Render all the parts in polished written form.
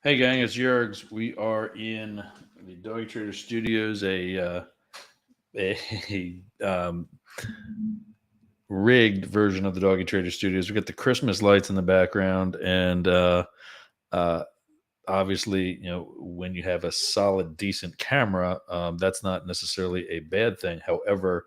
Hey gang, it's Jurgs. We are in the Doggy Trader Studios, a rigged version of the Doggy Trader Studios. We got the Christmas lights in the background, and uh, obviously, when you have a solid, decent camera, that's not necessarily a bad thing. However,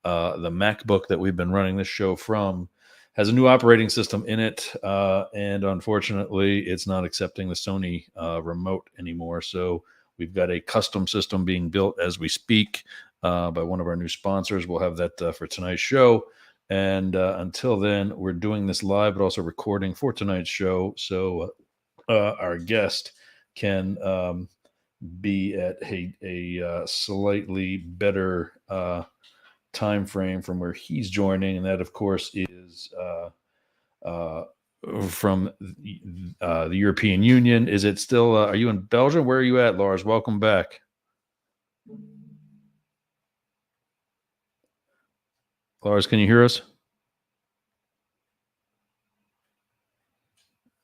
the MacBook that we've been running this show from has a new operating system in it, and unfortunately, it's not accepting the Sony remote anymore. So we've got a custom system being built as we speak by one of our new sponsors. We'll have that for tonight's show. And until then, we're doing this live, but also recording for tonight's show. So our guest can be at a slightly better time frame from where he's joining, and that of course is from the European Union. Is it still are you in Belgium? Where are you at, Lars? Welcome back. Lars, can you hear us?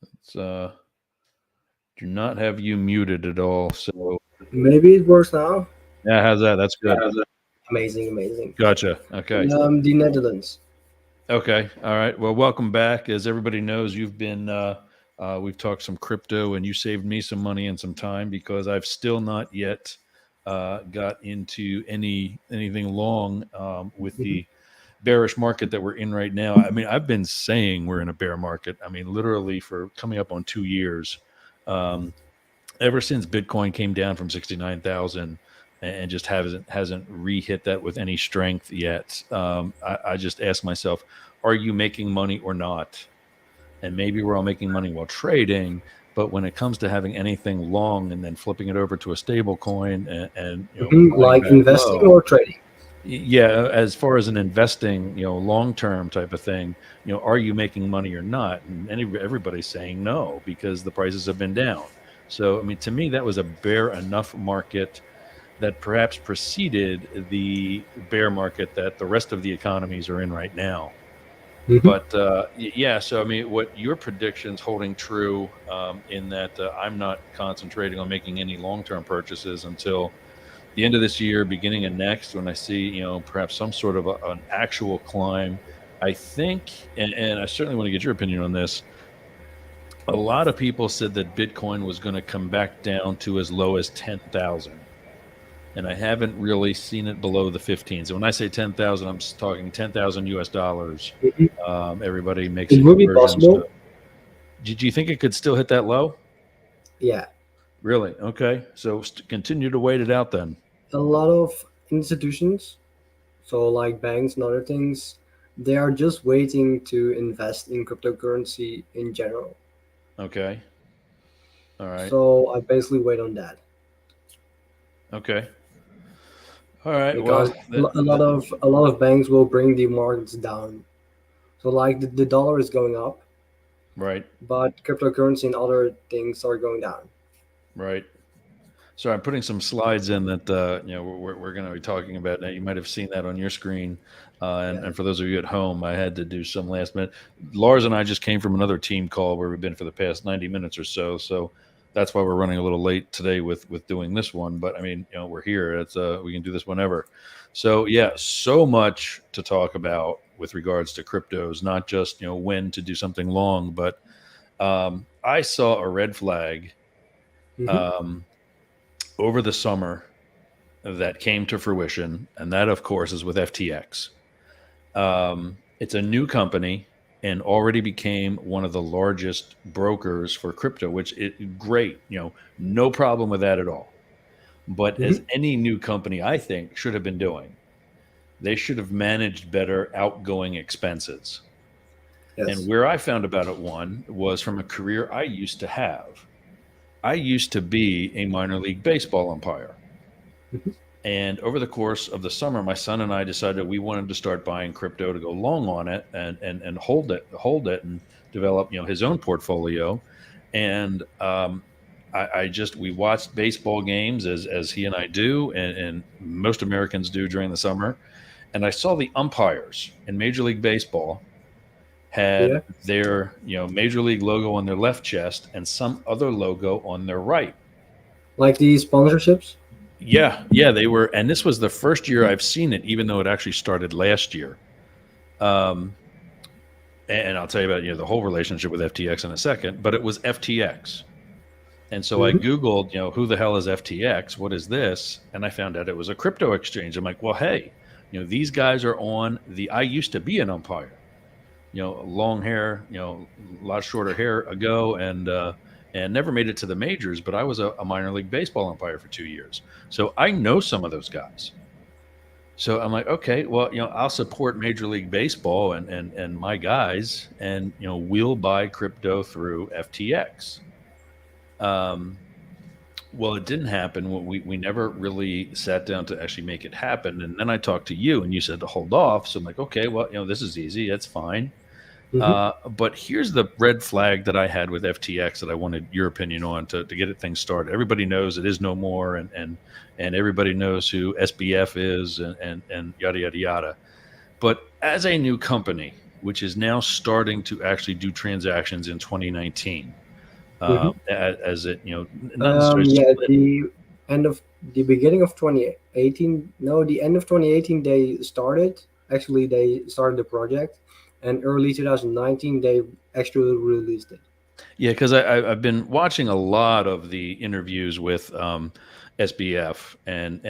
It's do not have you muted at all, so maybe it works now. Yeah, how's that? That's good. Amazing. Gotcha. Okay. The Netherlands. Okay. All right. Well, welcome back. As everybody knows, you've been we've talked some crypto, and you saved me some money and some time because I've still not yet got into anything long with the bearish market that we're in right now. I mean, I've been saying we're in a bear market. I mean, literally for coming up on 2 years, ever since Bitcoin came down from 69,000 and just hasn't re-hit that with any strength yet. I just ask myself, are you making money or not? And maybe we're all making money while trading, but when it comes to having anything long and then flipping it over to a stable coin and like investing or trading. Yeah, as far as an investing, long-term type of thing, are you making money or not? And everybody's saying no because the prices have been down. So, I mean, to me, that was a bear enough market that perhaps preceded the bear market that the rest of the economies are in right now. But yeah, so I mean, what your prediction's holding true in that I'm not concentrating on making any long-term purchases until the end of this year, beginning of next, when I see, perhaps some sort of an actual climb. I think, and I certainly want to get your opinion on this. A lot of people said that Bitcoin was going to come back down to as low as 10,000. And I haven't really seen it below the 15. So when I say 10,000, I'm talking 10,000 US dollars. Everybody makes it. Would be possible. Did you think it could still hit that low? Yeah. Really? Okay. So continue to wait it out then. A lot of institutions, so like banks and other things, they are just waiting to invest in cryptocurrency in general. Okay. All right. So I basically wait on that. Okay. All right. Because a lot of banks will bring the markets down. So like the dollar is going up, right? But cryptocurrency and other things are going down. Right. So I'm putting some slides in that we're going to be talking about now. You might have seen that on your screen, and for those of you at home, I had to do some last minute. Lars and I just came from another team call where we've been for the past 90 minutes or so. So that's why we're running a little late today with doing this one. But I mean, we're here. It's we can do this whenever. So yeah, so much to talk about with regards to cryptos, not just when to do something long, but I saw a red flag over the summer that came to fruition, and that of course is with FTX. It's a new company and already became one of the largest brokers for crypto, which is great, no problem with that at all. But as any new company, I think, should have been doing, they should have managed better outgoing expenses. And Yes. where I found about it, one was from a career I used to have. I used to be a minor league baseball umpire. Mhm. And over the course of the summer, my son and I decided we wanted to start buying crypto to go long on it and hold it and develop, his own portfolio. And I just we watched baseball games as he and I do, and most Americans do during the summer. And I saw the umpires in Major League Baseball had Yeah. their Major League logo on their left chest and some other logo on their right. Like the sponsorships. Yeah, yeah, they were, and this was the first year I've seen it, even though it actually started last year. Um, and I'll tell you about the whole relationship with FTX in a second, but it was FTX, and so I Hmm. googled, who the hell is FTX? What is this? And I found out it was a crypto exchange. I'm like, well, hey, these guys are on the. I used to be an umpire, long hair, a lot shorter hair ago, and never made it to the majors, but I was a minor league baseball umpire for 2 years, so I know some of those guys. So I'm like, okay, well, I'll support Major League Baseball and my guys, and we'll buy crypto through FTX. Um, well, it didn't happen. We never really sat down to actually make it happen. And then I talked to you, and you said to hold off. So I'm like, okay, well, this is easy. That's fine. Hmm. But here's the red flag that I had with FTX that I wanted your opinion on to get it things started. Everybody knows it is no more, and everybody knows who SBF is, and yada yada yada. But as a new company, which is now starting to actually do transactions in 2019, Hmm. as it not necessarily Yeah, split. the beginning of 2018. No, the end of 2018 they started. Actually, they started the project, and early 2019 they actually released it. Yeah, because I've been watching a lot of the interviews with SBF, and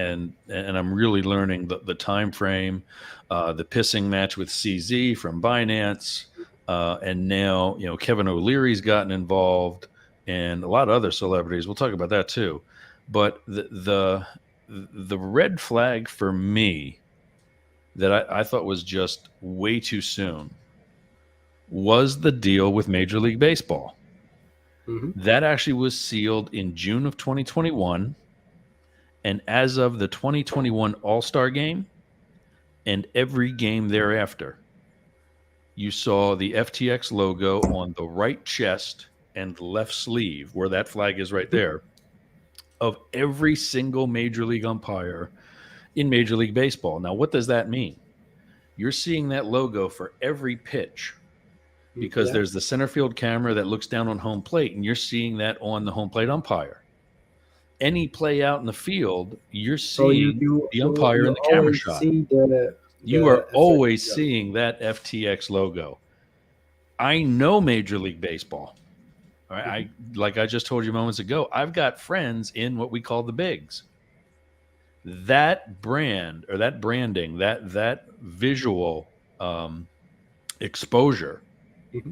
I'm really learning the time frame, the pissing match with CZ from Binance, and now Kevin O'Leary's gotten involved, and a lot of other celebrities. We'll talk about that too. But the red flag for me that I thought was just way too soon was the deal with Major League Baseball. Hmm. That actually was sealed in June of 2021. And as of the 2021 All Star game and every game thereafter, you saw the FTX logo on the right chest and left sleeve, where that flag is right there, of every single major league umpire in Major League Baseball. Now, what does that mean? You're seeing that logo for every pitch because Yeah. there's the center field camera that looks down on home plate, and you're seeing that on the home plate umpire. Any play out in the field, you're So you seeing you the you, umpire you in the camera always shot. see the You are FX always logo. seeing that FTX logo. I know Major League Baseball. All right. Hmm. Like I just told you moments ago, I've got friends in what we call the bigs. That brand or that branding, that visual exposure Hmm.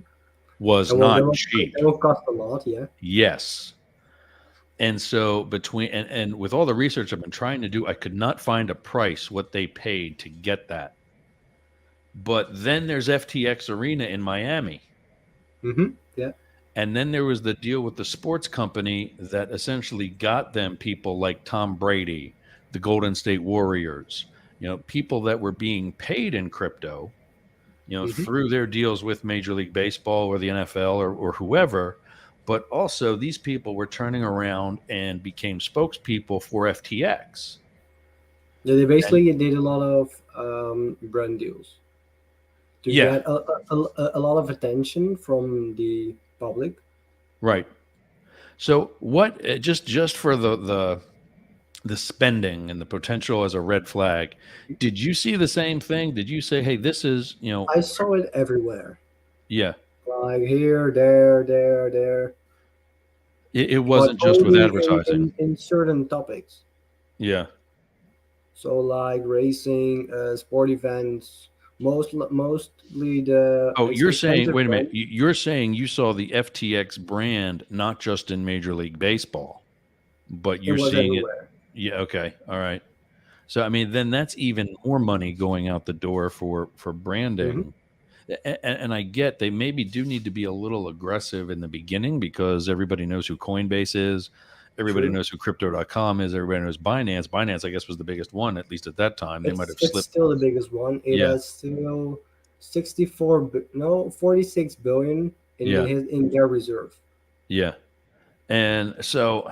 was That will not that will cheap. that will cost a lot. Yeah. Yes. And so between and with all the research I've been trying to do, I could not find a price what they paid to get that. But then there's FTX Arena in Miami. Hmm. Yeah. And then there was the deal with the sports company that essentially got them people like Tom Brady, the Golden State Warriors, people that were being paid in crypto, Hmm. through their deals with Major League Baseball or the NFL or whoever. But also, these people were turning around and became spokespeople for FTX. Yeah, they And basically did a lot of brand deals to yeah, get a lot of attention from the public. right. So what? Just for the spending and the potential as a red flag. Did you see the same thing? Did you say, "Hey, this is I saw it everywhere, yeah"? like here, there, It but wasn't just with only advertising. in certain topics. Yeah. So like racing, sport events, mostly the Oh, you're saying, expensive wait a minute. brands. You're saying you saw the FTX brand not just in Major League Baseball, but It you're was seeing it. everywhere. Yeah. Okay. All right. So I mean, then that's even more money going out the door for Hmm. branding. And I get they maybe do need to be a little aggressive in the beginning because everybody knows who Coinbase is, everybody True. knows who Crypto.com is, everybody knows Binance. Binance, I guess, was the biggest one at least at that time. They might have It's slipped. still the biggest one. It Yeah, has still 64 no 46 billion yeah, in their reserve. yeah. And so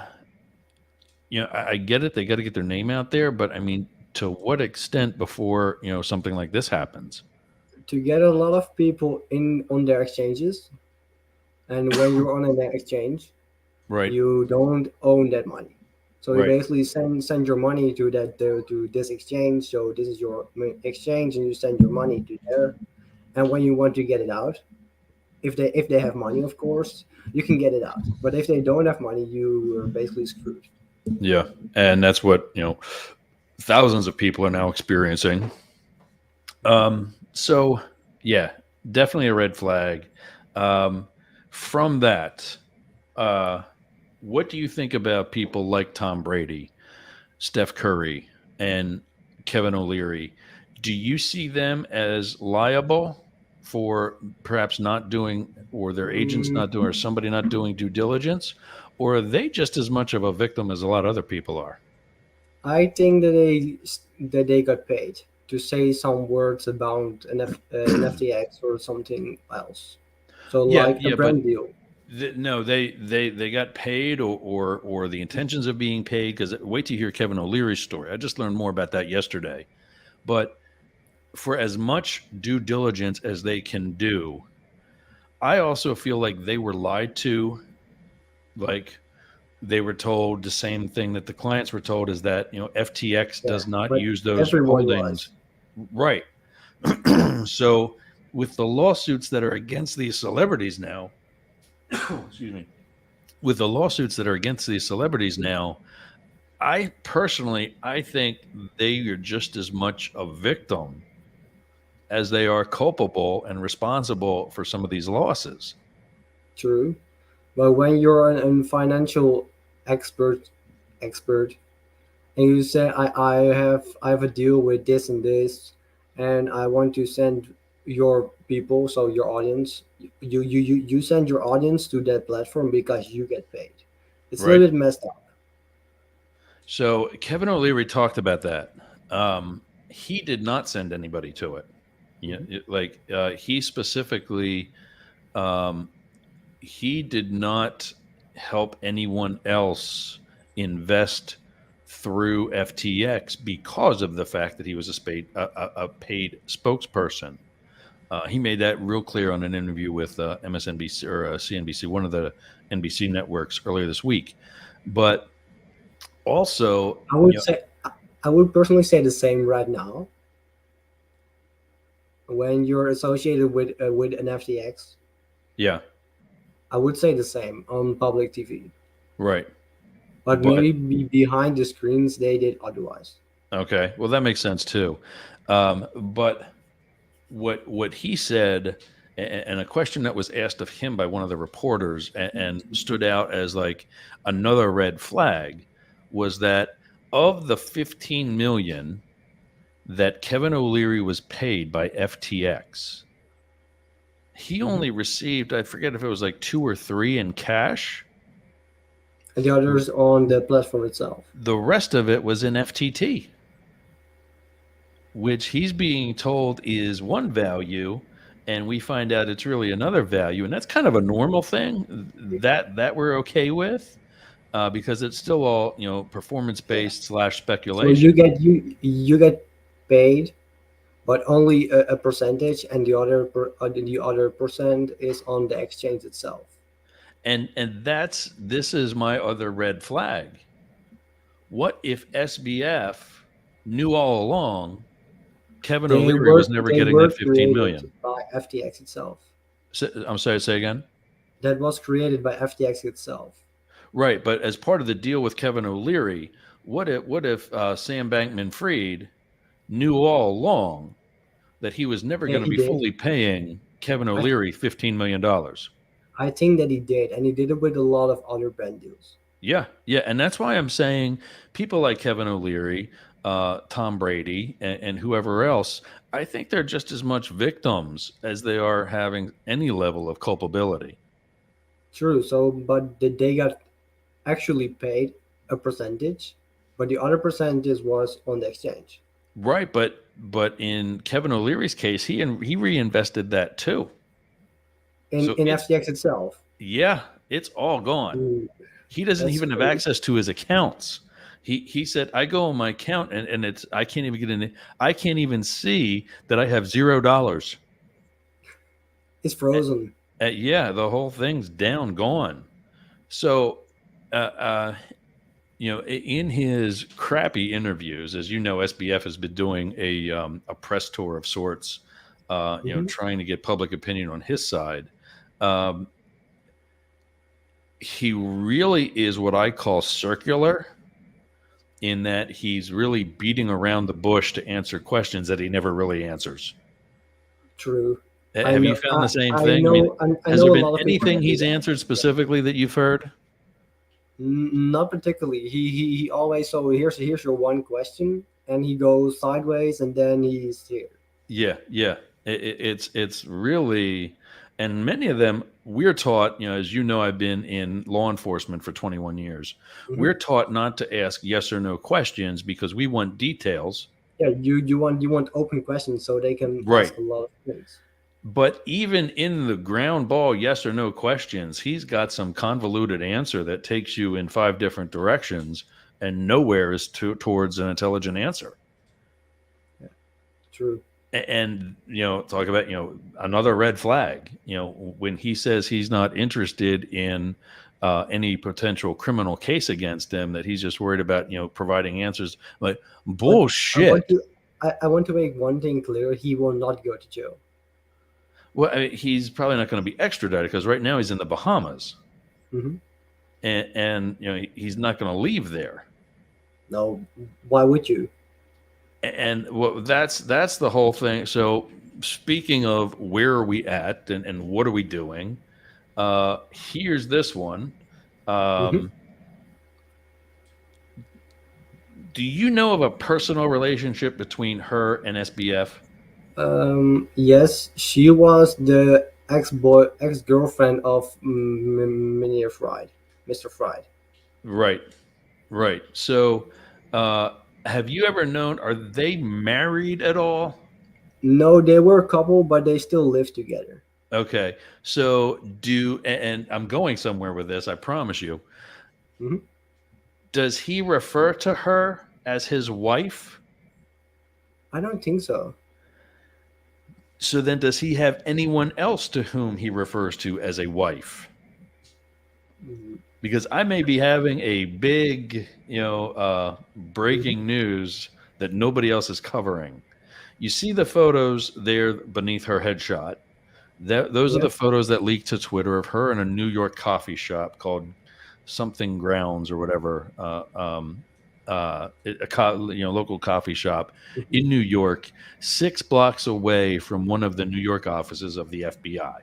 I get it. They got to get their name out there, but I mean, to what extent before something like this happens? To get a lot of people in on their exchanges, and when you're on an exchange, Right, you don't own that money. So you right, basically send your money to this exchange. So this is your exchange, and you send your money to there. And when you want to get it out, if they have money, of course, you can get it out. But if they don't have money, you are basically screwed. yeah. And that's what thousands of people are now experiencing. So yeah, definitely a red flag. Um, from that, uh, what do you think about people like Tom Brady, Steph Curry, and Kevin O'Leary? Do you see them as liable for perhaps not doing, or their agents not doing, or Mm, somebody not doing due diligence? Or are they just as much of a victim as a lot of other people are? I think that they got paid to say some words about an FTX or something else. So Yeah, like a yeah, but brand deal. no, they got paid, or the intentions of being paid. Because wait till you hear Kevin O'Leary's story. I just learned more about that yesterday. But for as much due diligence as they can do, I also feel like they were lied to. Like they were told the same thing that the clients were told, is that FTX Yeah, does not but use those everyone holdings. was Right. So with the lawsuits that are against these celebrities now, excuse me, with the lawsuits that are against these celebrities now, I think they are just as much a victim as they are culpable and responsible for some of these losses. true. But when you're a financial expert, expert, and you say I have a deal with this and this, and I want to send your people, so your audience, you send your audience to that platform because you get paid. It's a Right. little bit messed up. So Kevin O'Leary talked about that. He did not send anybody to it. He specifically, um, he did not help anyone else invest through FTX because of the fact that he was a paid spokesperson. He made that real clear on an interview with MSNBC or CNBC, one of the NBC networks earlier this week. But also, I would say I would personally say the same right now. When you're associated with an FTX, yeah, I would say the same on public TV. right. But But maybe behind the screens they did otherwise. okay, well, that makes sense too. But what he said, and a question that was asked of him by one of the reporters, and stood out as like another red flag, was that of the 15 million that Kevin O'Leary was paid by FTX, he Mhm. only received, I forget if it was like two or three in cash. And the others on the platform itself. The rest of it was in FTT, which he's being told is one value, and we find out it's really another value, and that's kind of a normal thing that we're okay with, because it's still all performance Yeah. based slash So speculation. you get paid, but only a percentage, and the other percent is on the exchange itself. And this is my other red flag. What if SBF knew all along Kevin O'Leary was never They getting were that 15 created million? by FTX itself. I'm sorry, say again. That was created by FTX itself. Right, but as part of the deal with Kevin O'Leary, what if Sam Bankman-Fried knew all along that he was never Yeah, going to he be did. fully paying Kevin I O'Leary $15 million? I think that he did, and he did it with a lot of other brand deals. Yeah, yeah, and that's why I'm saying people like Kevin O'Leary, Tom Brady and whoever else, I think they're just as much victims as they are having any level of culpability. True. So, but they got actually paid a percentage, but the other percentage was on the exchange. Right, but in Kevin O'Leary's case, he reinvested that too. So In it's FTX itself. yeah, it's all gone. Mm, He doesn't that's even have crazy. access to his accounts. He said, I go on my account and it's I can't even get in it. I can't even see that I have $0. It's frozen. Yeah, the whole thing's down, gone. So, uh, uh, in his crappy interviews, as you know, SBF has been doing a press tour of sorts, Hmm. trying to get public opinion on his side. Um, he really is what I call circular in that he's really beating around the bush to answer questions that he never really answers. True. I Have you know. found the same I thing? I mean, know. I has know there a been lot of people anything that do he's that. answered specifically that you've heard? Not particularly. He always, so here's your one question, and he goes sideways, and then he's here. Yeah, yeah. It's really, and many of them we're taught. As you know, I've been in law enforcement for 21 years. Hmm. We're taught not to ask yes or no questions because we want details. Yeah, you want open questions so they can Right. ask a lot of things. But even in the ground ball yes or no questions, he's got some convoluted answer that takes you in five different directions, and nowhere is towards an intelligent answer. Yeah, true. And talk about another red flag. When he says he's not interested in any potential criminal case against him, that he's just worried about providing answers. Like, But bullshit. I want to make one thing clear: he will not go to jail. Well, I mean, he's probably not going to be extradited because right now he's in the Bahamas, Hmm. and he's not going to leave there. No, why would you? And that's the whole thing. So speaking of where are we at and what are we doing, here's this one. Hmm. um, do you know of a personal relationship between her and SBF? Yes, she was the ex girlfriend of Mr. Fried, Mr. Fried. Right, right. So have you ever known, are they married at all? No, they were a couple, but they still live together. Okay, so and I'm going somewhere with this, I promise you. Hmm. Does he refer to her as his wife? I don't think so. So then, does he have anyone else to whom he refers to as a wife? Hmm. Because I may be having a big, Hmm. breaking news that nobody else is covering. You see the photos there beneath her headshot. Those are Yeah. the photos that leaked to Twitter of her in a New York coffee shop called something Grounds or whatever, local coffee shop Hmm. in New York, 6 blocks away from one of the New York offices of the FBI.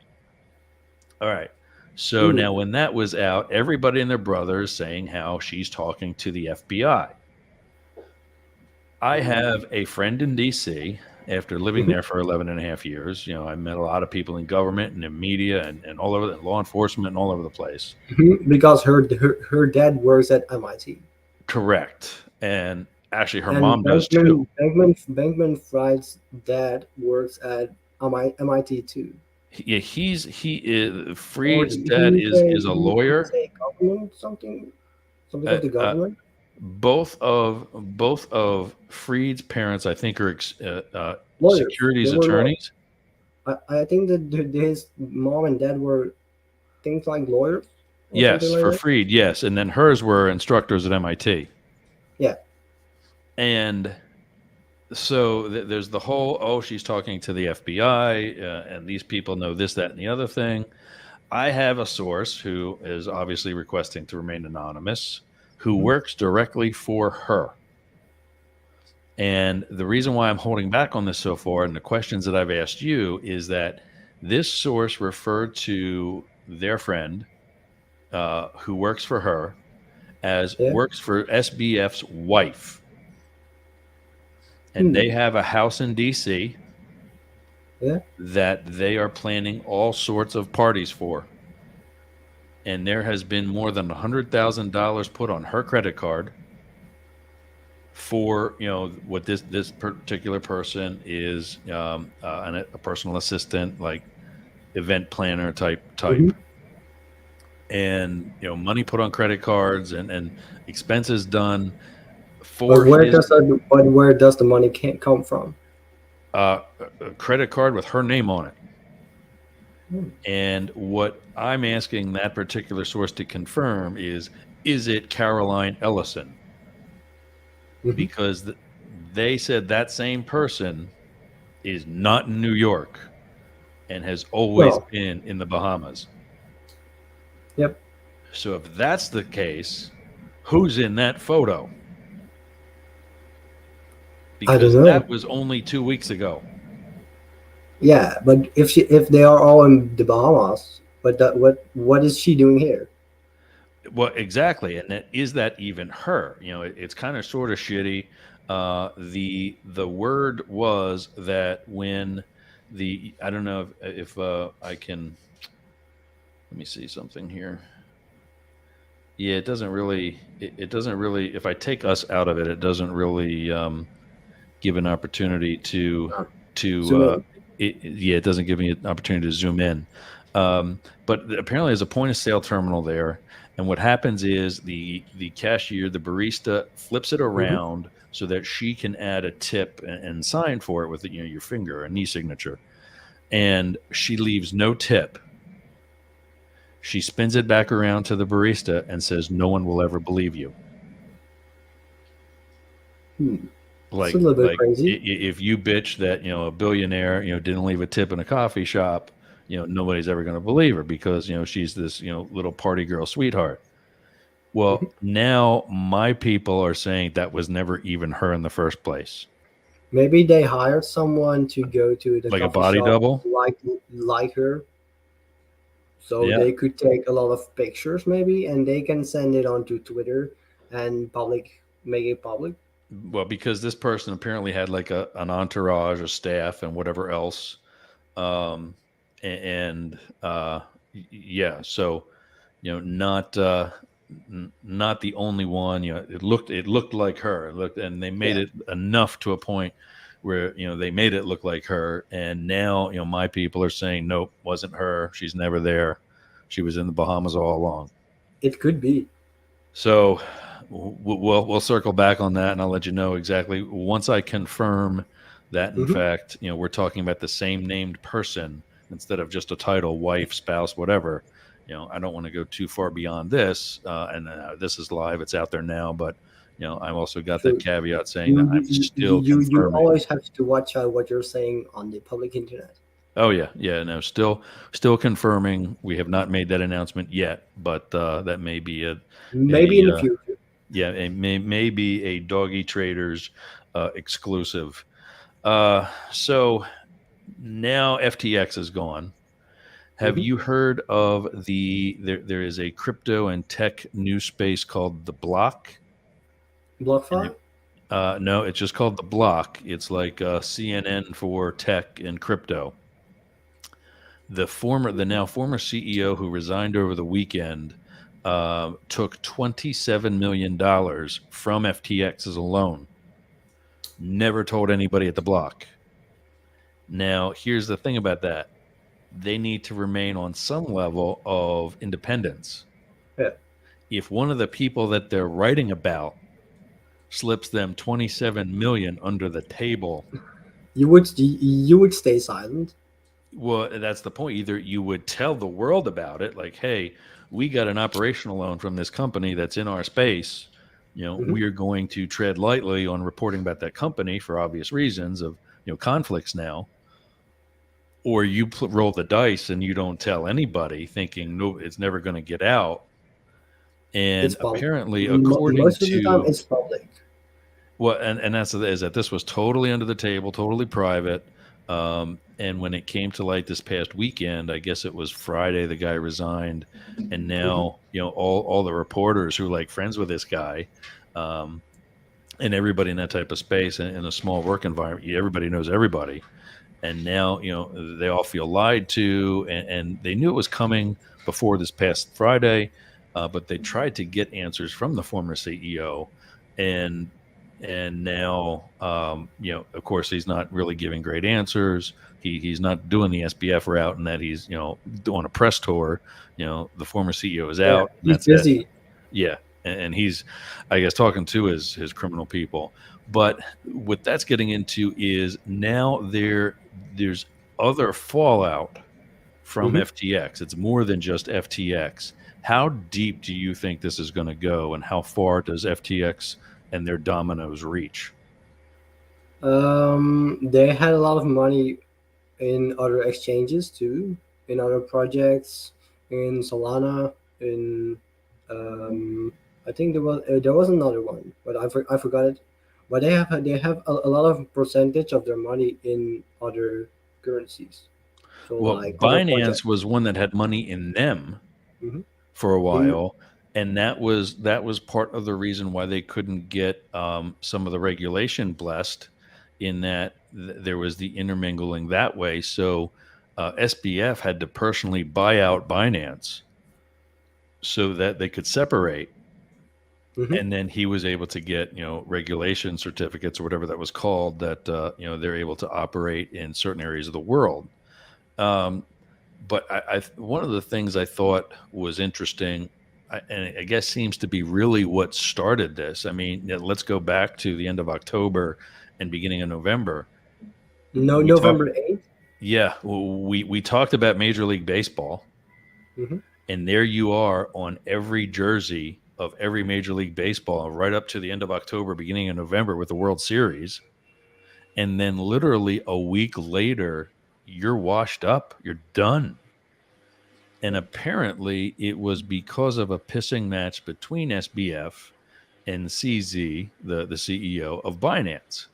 All right. So Mm. now, when that was out, everybody and their brother is saying how she's talking to the FBI. I Mm. have a friend in DC. After living Mhm. there for 11 and a half years, I met a lot of people in government and in media and all over the law enforcement and all over the place. Mhm. Because her dad works at MIT, Correct. And actually, her and mom does too. Bankman Fried's dad works at MIT too. Yeah, he is Or Freed's dad is a he's lawyer. a government something Uh, of the uh, government. both of Freed's parents, I think, are Lawyers. They securities were lawyers. attorneys. I think that his mom and dad were things like lawyers or something Yes, like for that. Freed, yes, and then hers were instructors at MIT. Yeah. And so there's the whole, oh, she's talking to the FBI, and these people know this, that, and the other thing. I have a source who is obviously requesting to remain anonymous, who Hmm. works directly for her. And the reason why I'm holding back on this so far, and the questions that I've asked you, is that this source referred to their friend who works for her as Yeah. works for SBF's wife. and they Hmm. have a house in DC Yeah. that they are planning all sorts of parties for. And there has been more than $100,000 put on her credit card for what this particular person is, a personal assistant, like event planner type, Hmm. and money put on credit cards and expenses done But for his where does the money can't come from? a credit card with her name on it. Hmm. And what I'm asking that particular source to confirm is it Caroline Ellison? Hmm. Because they said that same person is not in New York and has always No. been in the Bahamas. Yep. So if that's the case, who's in that photo? I don't Because know. that was only 2 weeks ago. Yeah, but if they are all in the Bahamas, but what is she doing here? Well, exactly, and is that even her? It's kind of sort of shitty. The word was that when the I don't know if I can, let me see something here. Yeah, it doesn't really, if I take us out of it, it doesn't really give an opportunity to Zoom in. yeah, it doesn't give me an opportunity to zoom in. But apparently there's a point of sale terminal there, and what happens is the cashier, the barista, flips it Hmm. around so that she can add a tip and sign for it with your finger, a knee signature, and she leaves no tip. She spins it back around to the barista and says, "No one will ever believe you." Hmm. It's a like little bit like crazy. if you bitch that a billionaire didn't leave a tip in a coffee shop, nobody's ever going to believe her because she's this little party girl sweetheart. Hmm. Well, now my people are saying that was never even her in the first place. Maybe they hired someone to go to the Like a coffee body shop double. like her, so Yeah. they could take a lot of pictures maybe, and they can send it onto Twitter and make it public. Well, because this person apparently had like an entourage, a staff, and whatever else. um and yeah, so not not the only one. It looked like her. It looked, and they made Yeah, it enough to a point where they made it look like her. And now my people are saying nope, wasn't her. She's never there. She was in the Bahamas all along. it could be. So we'll circle back on that, and I'll let you know exactly once I confirm that. In Hmm. fact, we're talking about the same named person instead of just a title, wife, spouse, whatever. I don't want to go too far beyond this, and this is live; it's out there now. But I've also got that So caveat saying you that I'm you, still you confirming. always have to watch out what you're saying on the public internet. Oh yeah, yeah. No, still confirming. We have not made that announcement yet, but that may be Maybe in the a future. yeah, it may be a Doggy Traders exclusive. So now FTX is gone. Have Hmm. you heard of there is a crypto and tech news space called The Block? And BlockFi. no, it's just called The Block. It's like CNN for tech and crypto. The now former CEO who resigned over the weekend took $27 million from FTX as a loan. Never told anybody at the block. Now, here's the thing about that: they need to remain on some level of independence. Yeah, If one of the people that they're writing about slips them 27 million under the table, you would stay silent. well, that's the point. Either you would tell the world about it, like, hey, we got an operational loan from this company that's in our space. Hmm. We are going to tread lightly on reporting about that company for obvious reasons of conflicts now. Or you roll the dice and you don't tell anybody, thinking no, it's never going to get out. It's And public. apparently, according Most of the time, to it's public. well, and that's is that this was totally under the table, totally private. And when it came to light this past weekend, I guess it was Friday, the guy resigned, and Hmm. now all the reporters who are like friends with this guy, um, and everybody in that type of space in a small work environment, everybody knows everybody. And now they all feel lied to, and they knew it was coming before this past Friday, but they tried to get answers from the former CEO, and now of course he's not really giving great answers. He's not doing the SBF route, and that he's doing a press tour. The former CEO is Yeah, out, and he's that's it. busy. Yeah, and he's, I guess, talking to his criminal people. But what that's getting into is now there's other fallout from Hmm. FTX. It's more than just FTX. How deep do you think this is going to go, and how far does FTX and their dominoes reach? They had a lot of money in other exchanges too, in other projects, in Solana, in I think there was another one, but I forgot it. But they have a lot of percentage of their money in other currencies, so Well, like other Binance projects. was one that had money in them Hmm. for a In while, and that was part of the reason why they couldn't get some of the regulation blessed, in that there was the intermingling that way. So SBF had to personally buy out Binance so that they could separate, hmm. and then he was able to get regulation certificates or whatever that was called, that they're able to operate in certain areas of the world. Um, but one of the things I thought was interesting, and I guess seems to be really what started this. I mean, let's go back to the end of October and beginning of November. No, We talked, November 8th. yeah, we talked about Major League Baseball, Hmm. and there you are on every jersey of every Major League Baseball right up to the end of October, beginning of November, with the World Series, and then literally a week later, you're washed up, you're done. And apparently, it was because of a pissing match between SBF and CZ, the CEO of Binance.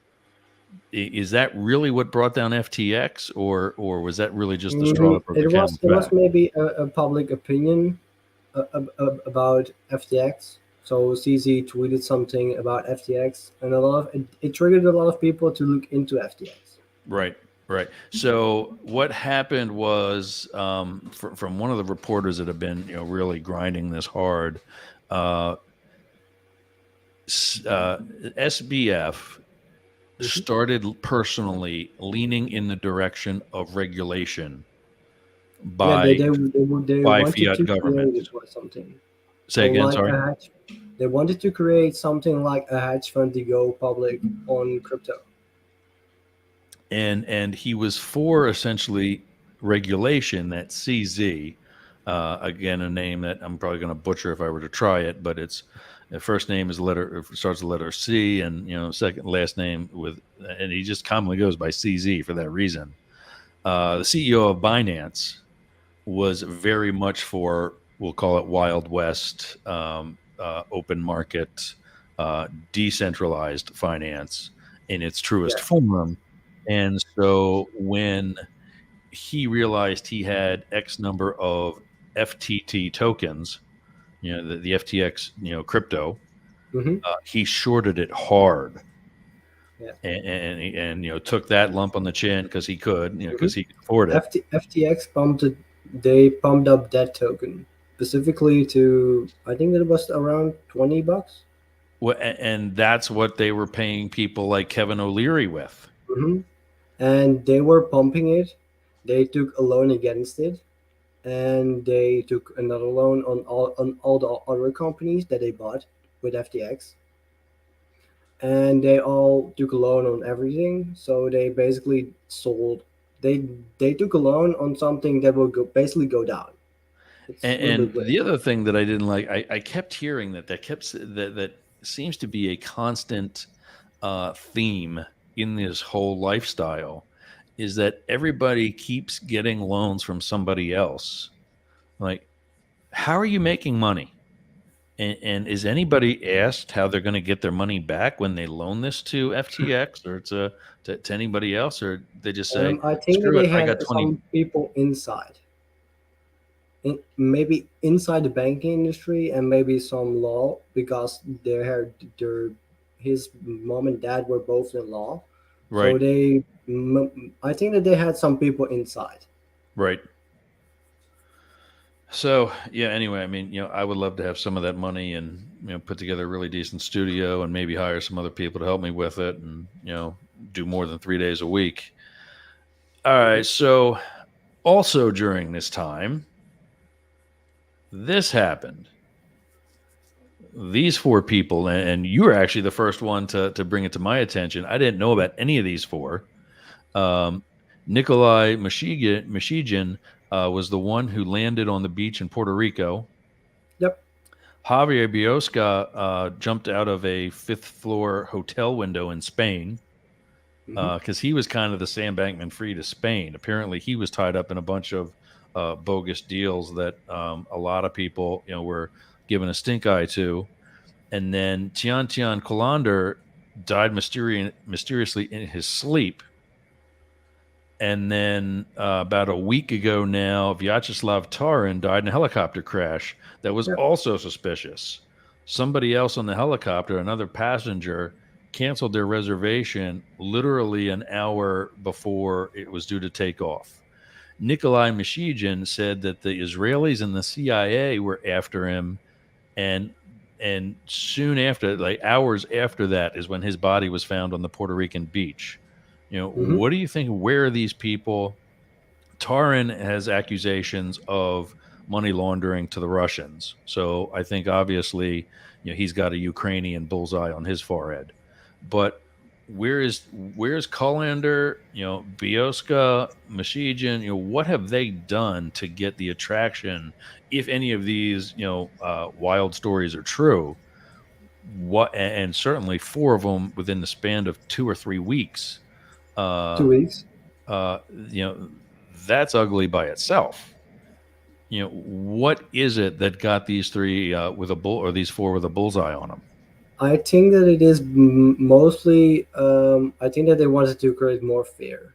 Is that really what brought down FTX, or was that really just the straw that broke the It was camel's it was back? maybe a public opinion about FTX. So CZ tweeted something about FTX, and it triggered a lot of people to look into FTX. Right, right. So what happened was, from one of the reporters that have been really grinding this hard, uh, SBF Hmm. started personally leaning in the direction of regulation Yeah, by they by wanted fiat to create governments. it or something. Say So again, like sorry. a hedge, they wanted to create something like a hedge fund to go public on crypto. And he was for essentially regulation, that CZ, again, a name that I'm probably going to butcher if I were to try it, but it's the first name is letter starts with letter C, and second last name with, and he just commonly goes by CZ for that reason. The CEO of Binance was very much for, we'll call it Wild West, open market, decentralized finance in its truest Yeah. form. And so when he realized he had X number of FTT tokens, the FTX, crypto, Hmm. he shorted it hard, Yeah. and took that lump on the chin because he could, Hmm. because he could afford it. FTX they pumped up that token specifically to, I think it was around $20. And that's what they were paying people like Kevin O'Leary with. Hmm. And they were pumping it. They took a loan against it, and they took another loan on all the other companies that they bought with FTX, and they all took a loan on everything. So they basically sold. They took a loan on something that will basically go down. It's And, a little bit and weird. the other thing that I didn't like, I kept hearing that seems to be a constant theme in this whole lifestyle, is that everybody keeps getting loans from somebody else. Like, how are you making money? And is anybody asked how they're going to get their money back when they loan this to FTX or to anybody else, or they just say, I think that "Screw it, they I got had 20." some people inside, maybe inside the banking industry, and maybe some law because they're there. his mom and dad were both in law, so Right. I think that they had some people inside. Right. So yeah. Anyway, I mean, I would love to have some of that money and put together a really decent studio and maybe hire some other people to help me with it and do more than 3 days a week. All Hmm. right. So also during this time, this happened. These four people, and you were actually the first one to bring it to my attention. I didn't know about any of these four. Um, Nikolai Mashigin was the one who landed on the beach in Puerto Rico. Yep. Javier Biosca jumped out of a fifth floor hotel window in Spain Hmm. because he was kind of the Sam Bankman Fried of Spain. Apparently, he was tied up in a bunch of bogus deals that a lot of people, were given a stink eye to. And then Tian Tian Kolander died mysteriously in his sleep. And then about a week ago now, Vyacheslav Tarin died in a helicopter crash that was Yep. also suspicious. Somebody else on the helicopter, another passenger, canceled their reservation literally an hour before it was due to take off. Nikolai Mishigin said that the Israelis and the CIA were after him, and soon after, like hours after that, is when his body was found on the Puerto Rican beach. Hmm. What do you think? Where are these people? Tarin has accusations of money laundering to the Russians. So I think obviously, he's got a Ukrainian bullseye on his forehead. But where's Colander, Bioska, Mashijin, what have they done to get the attraction? If any of these, wild stories are true, what, and certainly four of them within the span of 2 or 3 weeks, uh, 2 weeks. uh, you know, that's ugly by itself. What is it that got these three with a bull, or these four with a bullseye on them? I think that it is mostly. I think that they wanted to create more fear.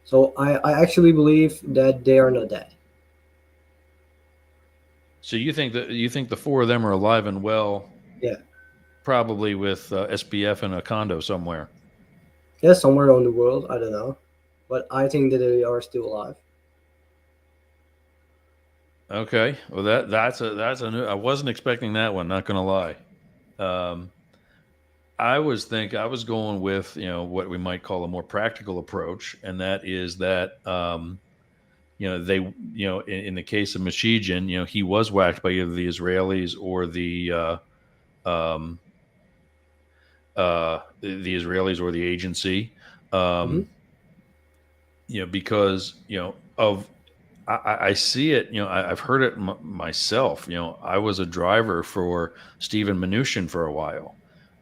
So I actually believe that they are not dead. So you think the four of them are alive and well, Yeah. probably with SBF in a condo somewhere. Yeah, somewhere around the world. I don't know, but I think that they are still alive. Okay, well that's a new. I wasn't expecting that one. Not gonna lie. Um, I was going with what we might call a more practical approach, and that is that they in the case of Mashijin, he was whacked by either the Israelis or um, the Israelis or the agency. Hmm. Um, because of I see it. I've heard it myself. I was a driver for Stephen Mnuchin for a while,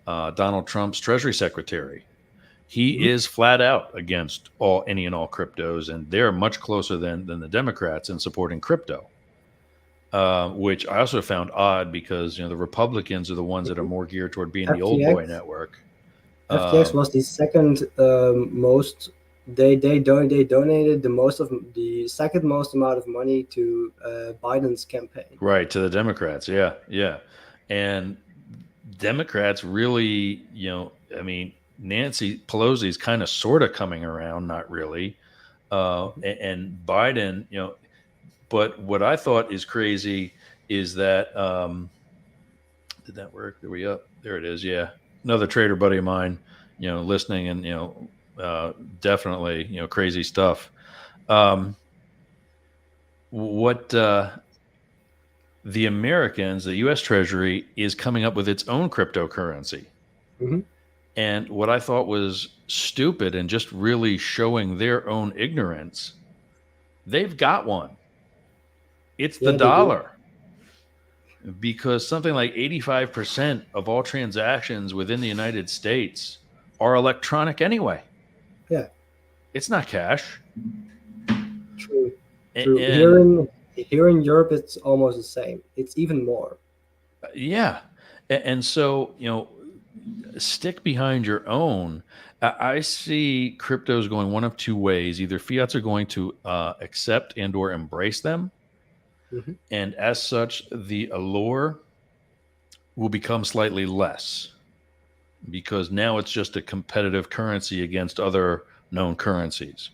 Donald Trump's Treasury Secretary. He Hmm. is flat out against all any and all cryptos, and they're much closer than the Democrats in supporting crypto. Which I also found odd because the Republicans are the ones that are Hmm. more geared toward being the old boy FTX. network. FTX Um, was the second most. They donated the second most amount of money to Biden's campaign. right, to the Democrats, yeah, yeah, and Democrats really, I mean, Nancy Pelosi's kind of sort of coming around, not really, and Biden, but what I thought is crazy is that did that work? Are we up? There it is. Yeah, another trader buddy of mine, listening, and definitely, crazy stuff. Um, what the Americans, the U.S. Treasury, is coming up with its own cryptocurrency. Hmm. And what I thought was stupid and just really showing their own ignorance, they've got one. It's the Yeah, they do. dollar, because something like 85% of all transactions within the United States are electronic anyway. Yeah, It's not cash. true, true. And Here in Europe, it's almost the same. It's even more. yeah. And so, stick behind your own. I see cryptos going one of two ways. Either fiats are going to accept and or embrace them, Hmm. and as such, the allure will become slightly less because now it's just a competitive currency against other known currencies.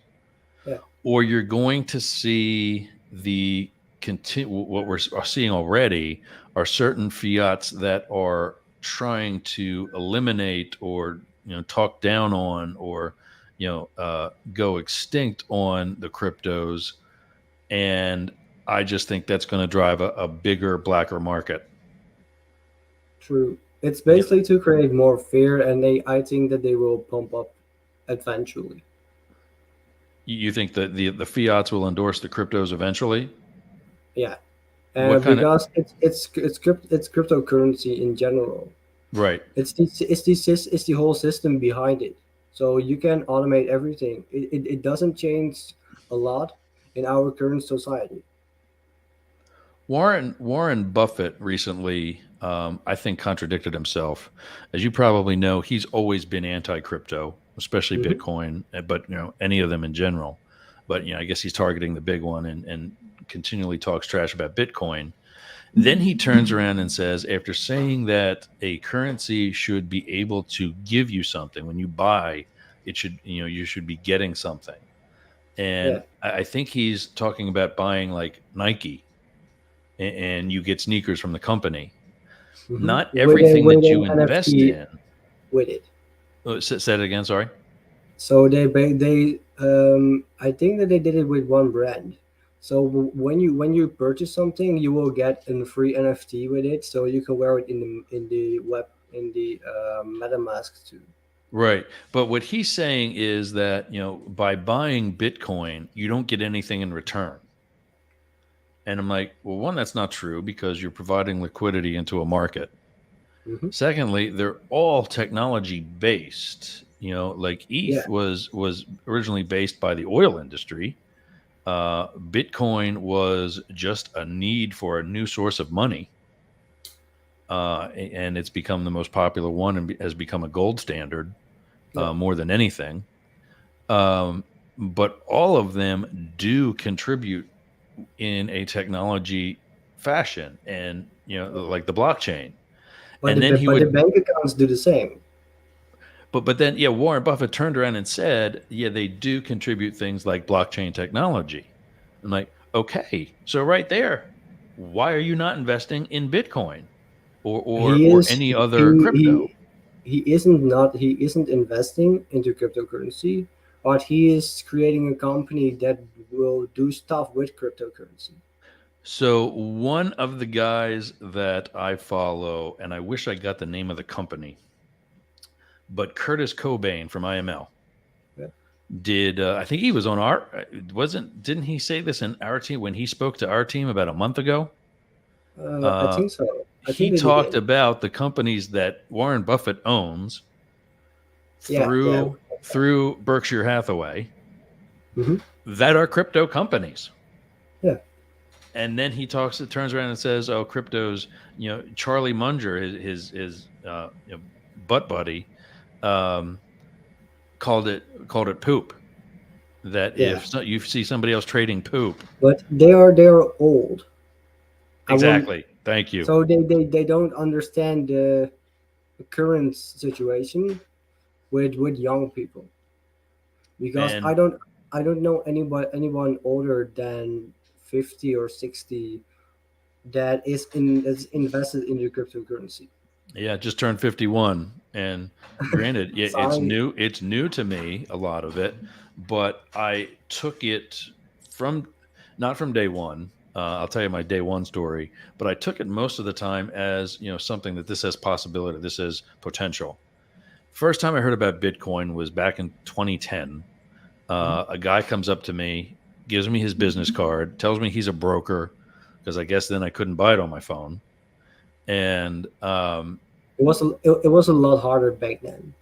Yeah, Or you're going to see what we're seeing already are certain fiats that are trying to eliminate or talk down on or go extinct on the cryptos, and I just think that's going to drive a bigger, blacker market. true. It's Yeah. basically to create more fear, and I think that they will pump up eventually. You think that the fiats will endorse the cryptos eventually? Yeah, What kind of because it's cryptocurrency in general. right? It's the whole system behind it. So you can automate everything. It doesn't change a lot in our current society. Warren Buffett recently, I think, contradicted himself. As you probably know, he's always been anti-crypto, especially Hmm. Bitcoin, but any of them in general. But I guess he's targeting the big one and continually talks trash about Bitcoin. Then he turns around and says, after saying that a currency should be able to give you something when you buy, it should you should be getting something. And Yeah. I think he's talking about buying like Nike and you get sneakers from the company. Hmm. Not everything With that an you invest NFT in. with it. Say it again. Sorry. So I think that they did it with one brand. So when you purchase something, you will get a free NFT with it, so you can wear it in the web in the MetaMask too. Right. But what he's saying is that, by buying Bitcoin, you don't get anything in return. And I'm like, well, one, that's not true because you're providing liquidity into a market. Hmm. Secondly, they're all technology based. Like Yeah, ETH was originally based by the oil industry. Bitcoin was just a need for a new source of money, and it's become the most popular one and has become a gold standard yeah. more than anything. Um, but all of them do contribute in a technology fashion, and like the blockchain. And then he But the would, bank accounts do the same. but then yeah, Warren Buffett turned around and said, yeah, they do contribute things like blockchain technology. I'm like, okay, so right there, why are you not investing in Bitcoin He or is any other crypto? he isn't investing into cryptocurrency, but he is creating a company that will do stuff with cryptocurrency. So one of the guys that I follow, and I wish I got the name of the company, but Curtis Cobain from IML Yeah. did. I think he was on our. Wasn't didn't he say this in our team when he spoke to our team about a month ago? I Uh, think so. I think he that he talked did. about the companies that Warren Buffett owns Yeah, yeah. through Berkshire Hathaway Hmm. that are crypto companies. Yeah, And then he turns around and says, "Oh, cryptos." Charlie Munger, his butt buddy, um, called it poop. That yeah. if you see somebody else trading poop, But they are old. I want exactly. Thank you. so they don't understand the current situation with young people because And I don't know anyone older than 50 or 60 that is invested in the cryptocurrency. yeah, just turned 51. And granted, yeah, it's Sorry. new. It's new to me, a lot of it, but I took it from not from day one. I'll tell you my day one story, but I took it most of the time as something that this has possibility, this has potential. First time I heard about Bitcoin was back in 2010. Mhm. A guy comes up to me, gives me his business card, tells me he's a broker because I guess then I couldn't buy it on my phone, and It was a lot harder back then.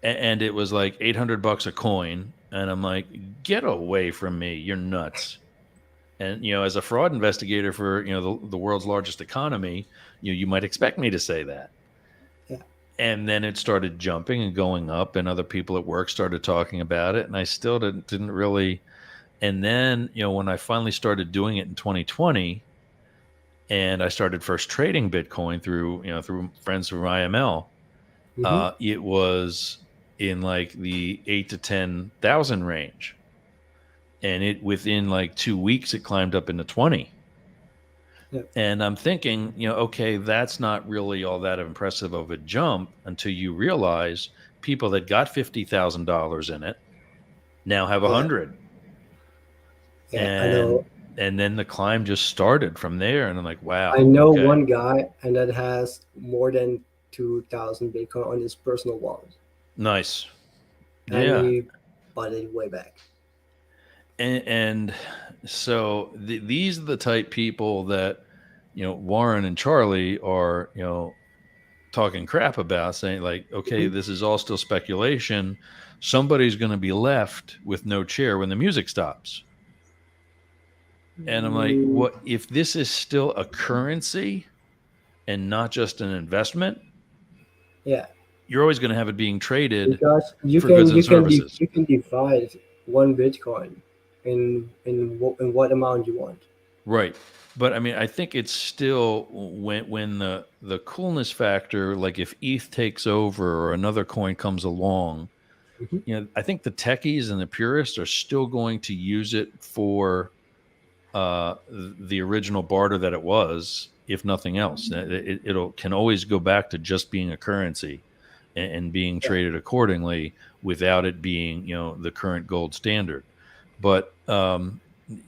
and it was like $800 a coin, and I'm like, get away from me, you're nuts. And as a fraud investigator for the world's largest economy, you might expect me to say that. Yeah. And then it started jumping and going up, and other people at work started talking about it, and I still didn't really. And then when I finally started doing it in 2020, and I started first trading Bitcoin through through friends through IML. Mm-hmm. It was in like the 8 to 10,000 range, and it within like 2 weeks it climbed up into 20. Yeah. And I'm thinking, okay, that's not really all that impressive of a jump until you realize people that got $50,000 in it now have a Yeah. hundred, Yeah. I know. and then the climb just started from there. And I'm like, I wow, know okay, one guy, and that has more than 2,000 Bitcoin on his personal wallet, nice, and yeah. he bought it way back. And so these are the type people that Warren and Charlie are talking crap about, saying like, okay, Mhm. this is all still speculation. Somebody's going to be left with no chair when the music stops. And I'm like, Mm, what if this is still a currency and not just an investment? yeah, You're always going to have it being traded because you for goods can and services. you can divide one Bitcoin in what amount you want. Right. But I mean, I think it's still when the coolness factor, like if ETH takes over or another coin comes along, Hmm. I think the techies and the purists are still going to use it for the original barter that it was, if nothing else. It'll can always go back to just being a currency and being Yeah. traded accordingly without it being the current gold standard. But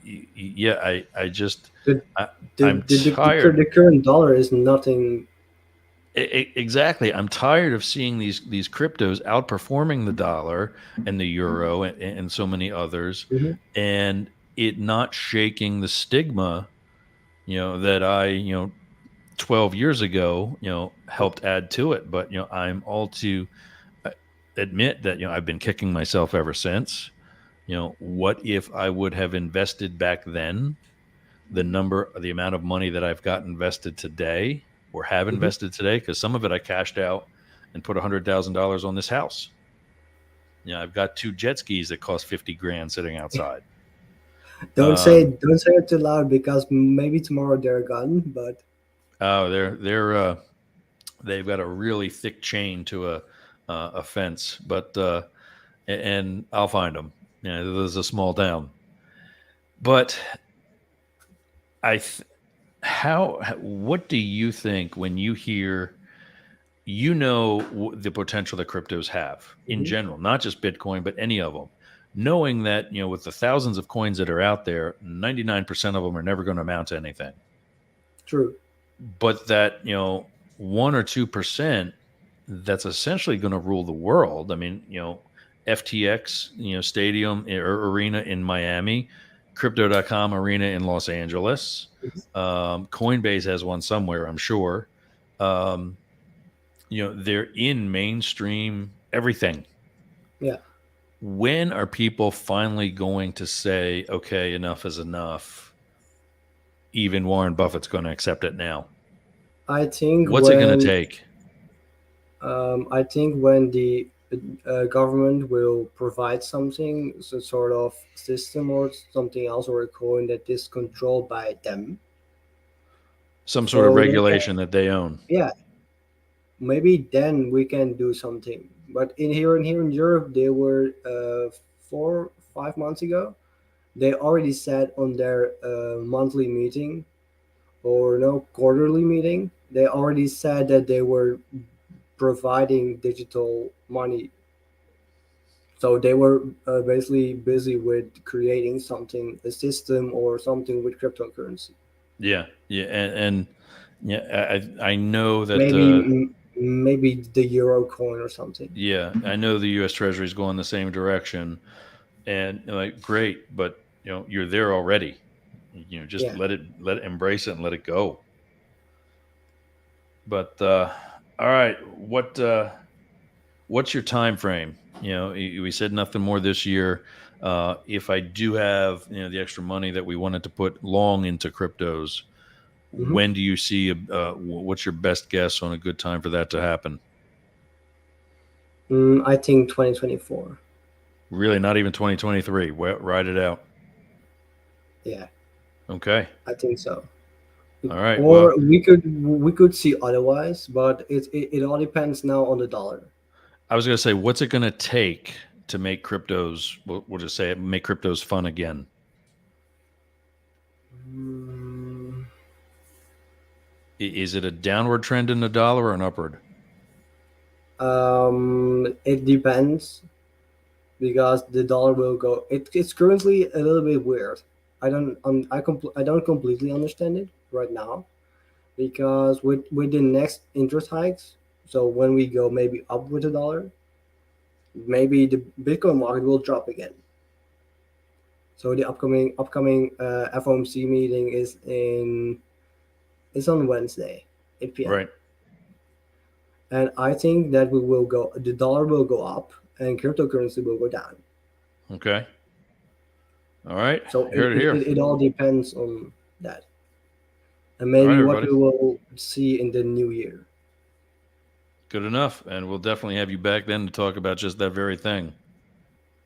yeah, I just The I, I'm the tired. current dollar is nothing. Exactly. I'm tired of seeing these cryptos outperforming the dollar and the euro and so many others, Mhm. and it not shaking the stigma, that I, 12 years ago, Yeah. helped add to it. But, I'm all to uh, admit that, I've been kicking myself ever since. What if I would have invested back then the amount of money that I've got invested today or have Mhm. invested today? Because some of it I cashed out and put $100,000 on this house. I've got two jet skis that cost 50 grand sitting outside. Um, Don't say it too loud because maybe tomorrow they're gone. But oh, they've got a really thick chain to a fence, but and I'll find them. There's a small town, but I th- what do you think when you hear the potential that cryptos have in Mhm. general, not just Bitcoin, but any of them, knowing that with the thousands of coins that are out there, 99% of them are never going to amount to anything, True. but that 1 or 2% that's essentially going to rule the world. I mean, FTX, stadium or arena in Miami, crypto.com arena in Los Angeles. Coinbase has one somewhere, I'm sure. Um, they're in mainstream everything. Yeah. When are people finally going to say, okay, enough is enough? Even Warren Buffett's going to accept it now. I think What's it going to when take? the government will provide something, some sort of system or something else, or a coin that is controlled by them, Some sort of so they can, regulation that they own. yeah, maybe then we can do something. But here in Europe, they were 4 5 months ago. They already said on their monthly meeting, or no, quarterly meeting. They already said that they were providing digital money. So they were basically busy with creating something, a system or something with cryptocurrency. Yeah, yeah, and yeah, I know that Maybe the euro coin or something. yeah, I know the U.S. Treasury is going the same direction, and like great, but you're there already. Just Yeah. let it embrace it and let it go. But all right, what's your time frame? We said nothing more this year. If I do have the extra money that we wanted to put long into cryptos, Hmm. when do you see what's your best guess on a good time for that to happen? I think 2024. Really, not even 2023. Ride it out. Yeah, Okay. I think so. All right. Or Well, we could see otherwise, but it all depends now on the dollar. I was going to say, what's it going to take to make cryptos? We'll just say it, make cryptos fun again. Mm, Is it a downward trend in the dollar or an upward? it depends because the dollar will go. It's currently a little bit weird. I don't completely understand it right now because with the next interest hikes, so when we go maybe up with the dollar, maybe the Bitcoin market will drop again. So the upcoming FOMC meeting is on Wednesday, 8 p.m. Right. And I think that the dollar will go up and cryptocurrency will go down. Okay. All right. So Here to here. it all depends on that, and All right, maybe what everybody. we will see in the new year. Good enough. And we'll definitely have you back then to talk about just that very thing.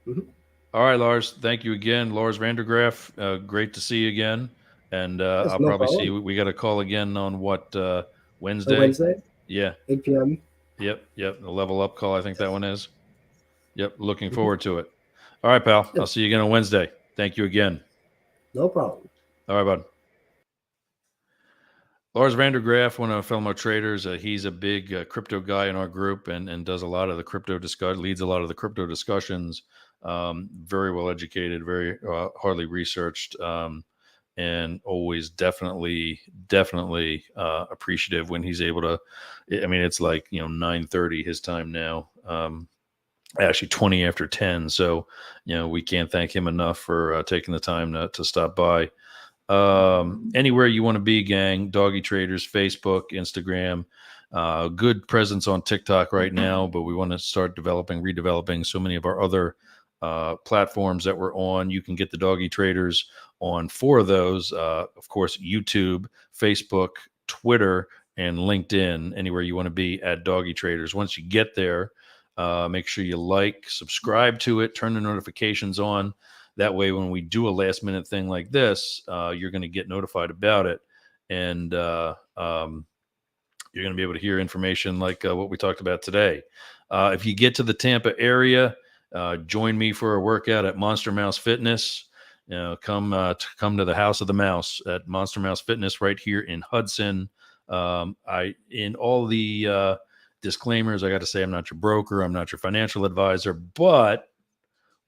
Mhm. All right, Lars. Thank you again. Lars Vandergraaf, great to see you again. And Yes, I'll no probably see problem. you. We got a call again on what, So Wednesday? Wednesday, Yeah. 8 p.m. Yep. The level up call. I think that Yes. one is. Yep. Looking Mhm. forward to it. All right, pal. I'll Yes, see you again on Wednesday. Thank you again. no problem. All right, bud. Lars Vandergraaf, one of our fellow traders, he's a big crypto guy in our group and does a lot of the crypto discuss, leads a lot of the crypto discussions. Very well educated, very hardly researched, and always definitely appreciative when he's able to. I mean, it's like 9:30 his time now. Actually 20 after 10. So we can't thank him enough for taking the time to stop by. Anywhere you want to be, gang. Doggy Traders, Facebook, Instagram. Good presence on TikTok right now, but we want to start redeveloping so many of our other platforms that we're on. You can get the Doggy Traders on four of those. Of course, YouTube, Facebook, Twitter, and LinkedIn. Anywhere you want to be at Doggy Traders. Once you get there, make sure you like, subscribe to it, turn the notifications on. That way, when we do a last minute thing like this, you're going to get notified about it. And you're going to be able to hear information like what we talked about today. If you get to the Tampa area, join me for a workout at Monster Mouse Fitness. Come to the House of the Mouse at Monster Mouse Fitness right here in Hudson. I in all the disclaimers, I got to say I'm not your broker, I'm not your financial advisor, but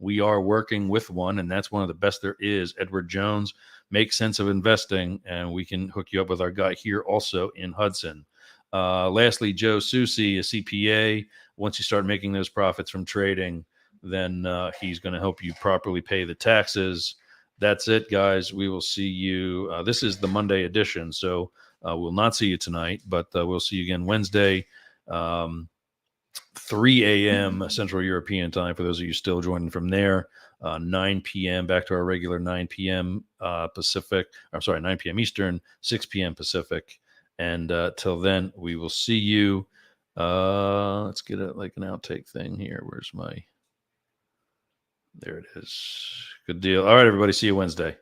we are working with one, and that's one of the best there is. Edward Jones makes sense of investing, and we can hook you up with our guy here also in Hudson. Lastly, Joe Susi, a CPA. Once you start making those profits from trading, then he's going to help you properly pay the taxes. That's it, guys. We will see you. This is the Monday edition, so we'll not see you tonight, but we'll see you again Wednesday. 3 a.m. Central European time for those of you still joining from there. 9 p.m. back to our regular 9 p.m. Pacific. I'm sorry, 9 p.m. Eastern, 6 p.m. Pacific. And till then, we will see you. Let's get like an outtake thing here. Where's my? There it is. Good deal. All right, everybody. See you Wednesday.